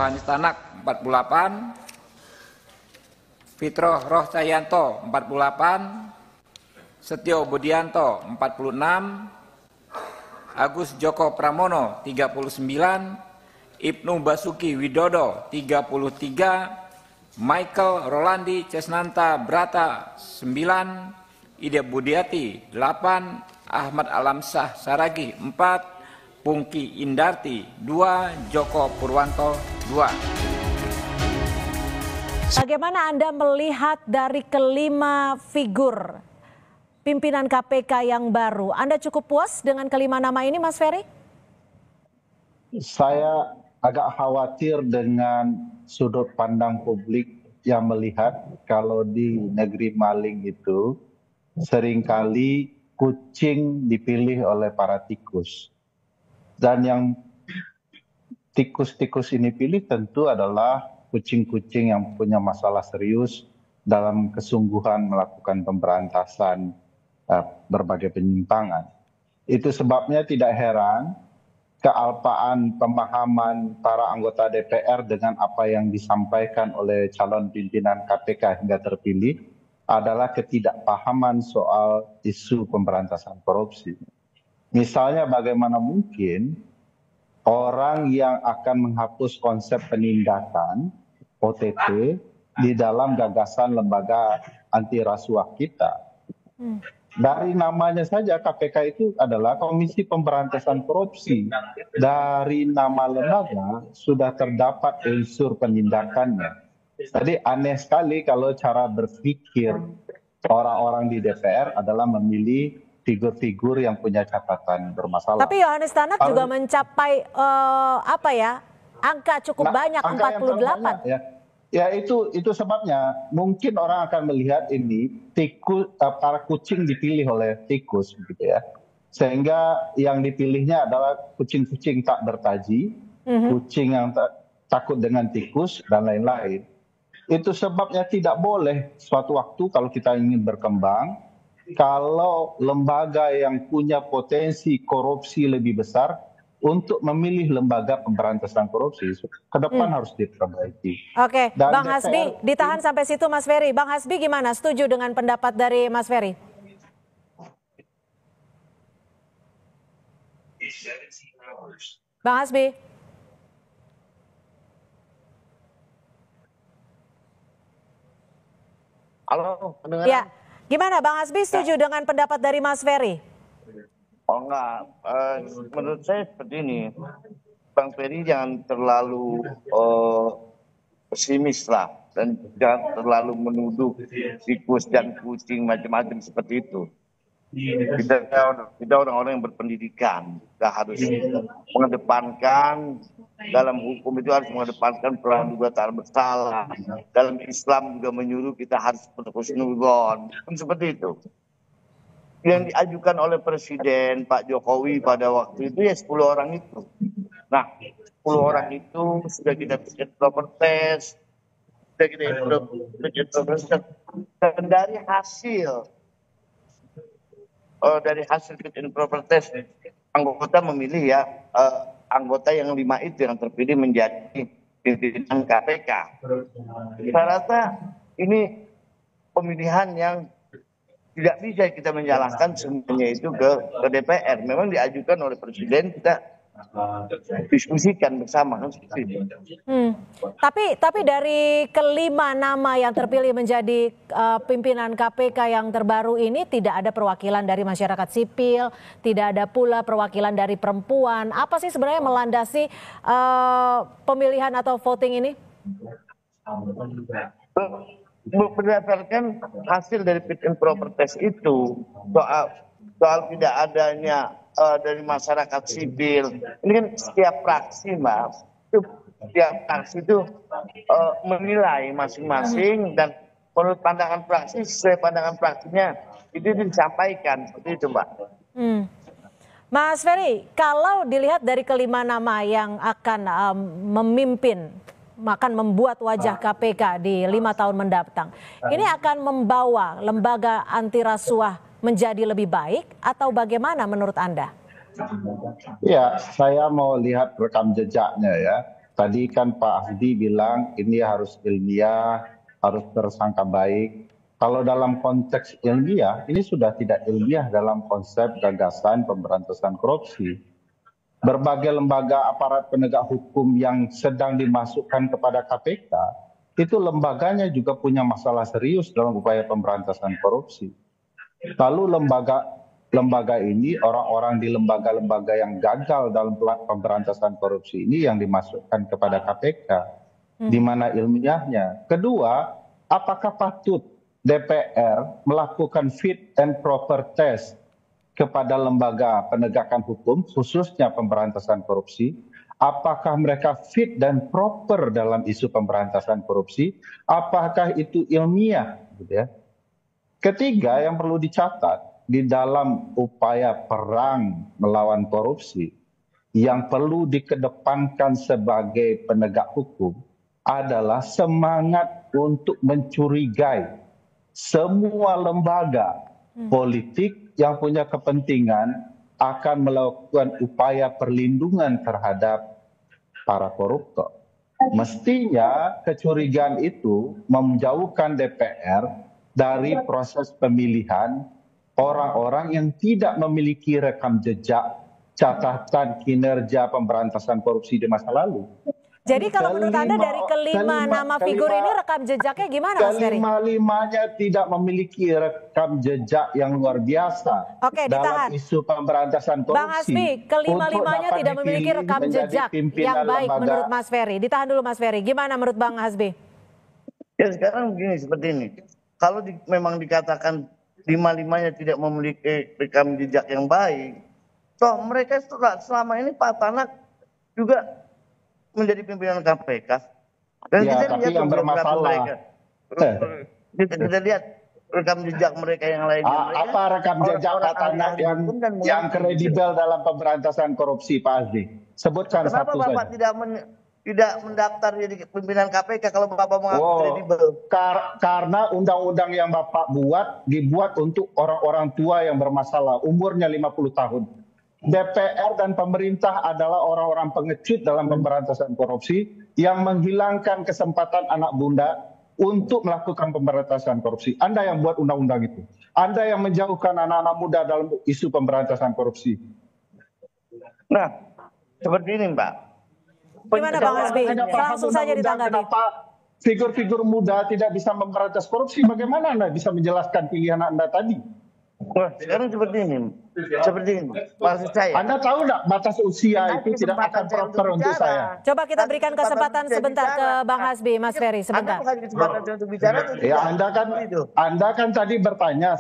Yohanes Tanak 48, Fitroh Roh Cahyanto 48, Setio Budianto 46, Agus Joko Pramono 39, Ibnu Basuki Widodo 33, Michael Rolandi Cesnanta Brata 9, Ida Budiati 8, Ahmad Alamsah Saragi 4, Pungki Indarti 2, Joko Purwanto 2. Bagaimana Anda melihat dari kelima figur pimpinan KPK yang baru? Anda cukup puas dengan kelima nama ini, Mas Ferry? Saya agak khawatir dengan sudut pandang publik yang melihat kalau di negeri maling itu seringkali kucing dipilih oleh para tikus. Dan yang tikus-tikus ini pilih tentu adalah kucing-kucing yang punya masalah serius dalam kesungguhan melakukan pemberantasan berbagai penyimpangan. Itu sebabnya tidak heran kealpaan pemahaman para anggota DPR dengan apa yang disampaikan oleh calon pimpinan KPK hingga terpilih adalah ketidakpahaman soal isu pemberantasan korupsi. Misalnya bagaimana mungkin orang yang akan menghapus konsep penindakan OTT di dalam gagasan lembaga anti rasuah kita. Dari namanya saja KPK itu adalah Komisi Pemberantasan Korupsi. Dari nama lembaga sudah terdapat unsur penindakannya. Jadi aneh sekali kalau cara berpikir orang-orang di DPR adalah memilih figur-figur yang punya catatan bermasalah. Tapi Yohanes Tanak juga mencapai angka cukup banyak, angka 48. Ya itu sebabnya mungkin orang akan melihat ini para kucing dipilih oleh tikus gitu ya. Sehingga yang dipilihnya adalah kucing-kucing tak bertaji, kucing yang takut dengan tikus dan lain-lain. Itu sebabnya tidak boleh suatu waktu kalau kita ingin berkembang, kalau lembaga yang punya potensi korupsi lebih besar untuk memilih lembaga pemberantasan korupsi ke depan harus diperbaiki. Oke, Dan Bang Hasbi, ditahan sampai situ Mas Ferry. Bang Hasbi gimana? Setuju dengan pendapat dari Mas Ferry? Bang Hasbi. Halo, pendengar. Ya, gimana Bang Hasbi setuju dengan pendapat dari Mas Ferry? Oh enggak, menurut saya seperti ini, Bang Ferry jangan terlalu pesimis lah dan jangan terlalu menuduh tikus dan kucing macam-macam seperti itu. Kita orang-orang yang berpendidikan, kita harus mengedepankan dalam hukum itu harus mengedepankan praduga tak bersalah. Dalam Islam juga menyuruh kita harus husnudzon, seperti itu. Yang diajukan oleh Presiden Pak Jokowi pada waktu itu ya 10 orang itu. Nah, 10 orang itu sudah kita bikin proper test, sudah kita bikin proper test. Dan dari hasil fit and proper test, anggota memilih ya anggota yang 5 itu yang terpilih menjadi pimpinan KPK. Saya rasa ini pemilihan yang tidak bisa kita menyalahkan semuanya itu ke DPR. Memang diajukan oleh Presiden, kita diskusikan bersama. Tapi dari kelima nama yang terpilih menjadi pimpinan KPK yang terbaru ini tidak ada perwakilan dari masyarakat sipil, tidak ada pula perwakilan dari perempuan. Apa sih sebenarnya melandasi pemilihan atau voting ini? Berdasarkan hasil dari fit and proper test itu, soal tidak adanya dari masyarakat sipil, ini kan setiap fraksi Mas, setiap fraksi itu menilai masing-masing dan menurut pandangan fraksi sesuai pandangan fraksinya itu disampaikan seperti itu Mbak. Mas Ferry, kalau dilihat dari kelima nama yang akan memimpin, akan membuat wajah KPK di 5 tahun mendatang, ini akan membawa lembaga anti rasuah menjadi lebih baik atau bagaimana menurut Anda? Ya, saya mau lihat rekam jejaknya ya. Tadi kan Pak Hasbi bilang ini harus ilmiah, harus tersangka baik. Kalau dalam konteks ilmiah, ini sudah tidak ilmiah dalam konsep gagasan pemberantasan korupsi. Berbagai lembaga aparat penegak hukum yang sedang dimasukkan kepada KPK, itu lembaganya juga punya masalah serius dalam upaya pemberantasan korupsi. Lalu lembaga ini, orang-orang di lembaga-lembaga yang gagal dalam pemberantasan korupsi ini yang dimasukkan kepada KPK, di mana ilmiahnya. Kedua, apakah patut DPR melakukan fit and proper test kepada lembaga penegakan hukum, khususnya pemberantasan korupsi? Apakah mereka fit dan proper dalam isu pemberantasan korupsi? Apakah itu ilmiah? Gitu ya. Ketiga, yang perlu dicatat, di dalam upaya perang melawan korupsi, yang perlu dikedepankan sebagai penegak hukum adalah semangat untuk mencurigai semua lembaga politik yang punya kepentingan akan melakukan upaya perlindungan terhadap para koruptor. Mestinya kecurigaan itu menjauhkan DPR dari proses pemilihan orang-orang yang tidak memiliki rekam jejak catatan kinerja pemberantasan korupsi di masa lalu. Jadi kalau menurut Anda dari kelima nama figur ini rekam jejaknya gimana, Mas Ferry? Kelima-limanya tidak memiliki rekam jejak yang luar biasa. Oke, dalam ditahan. isu pemberantasan korupsi. Bang Hasbi, kelima-limanya tidak memiliki rekam jejak yang baik menurut Mas Ferry. Ditahan dulu Mas Ferry, gimana menurut Bang Hasbi? Ya sekarang begini, seperti ini. Kalau memang dikatakan lima-limanya tidak memiliki rekam jejak yang baik, toh mereka selama ini Pak Tanak juga menjadi pimpinan KPK. Dan Ya, kita tapi lihat yang bermasalah. Kita lihat rekam jejak mereka yang lainnya. Apa rekam jejak Pak Tanak yang kredibel dalam pemberantasan korupsi, Pak Hasbi? Sebutkan Kenapa satu Bapak saja. tidak mendaftar jadi pimpinan KPK kalau Bapak mengaku kredibel? Karena undang-undang yang Bapak dibuat untuk orang-orang tua yang bermasalah, umurnya 50 tahun. DPR dan pemerintah adalah orang-orang pengecut dalam pemberantasan korupsi yang menghilangkan kesempatan anak bunda untuk melakukan pemberantasan korupsi. Anda yang buat undang-undang itu. Anda yang menjauhkan anak-anak muda dalam isu pemberantasan korupsi. Nah, seperti ini Mbak. Gimana Bang Hasbi? Langsung saja ditanggapi. Kenapa figur-figur muda tidak bisa memberantas korupsi? Bagaimana Anda bisa menjelaskan pilihan Anda tadi? Wah, sekarang seperti ini. Maksud saya. Anda tahu nggak batas usia itu tidak akan proper untuk saya? Coba kita berikan kesempatan sebentar ke Bang Hasbi, Mas Ferry, sebentar. Anda bukan kesempatan untuk bicara. Ya, Anda kan tadi bertanya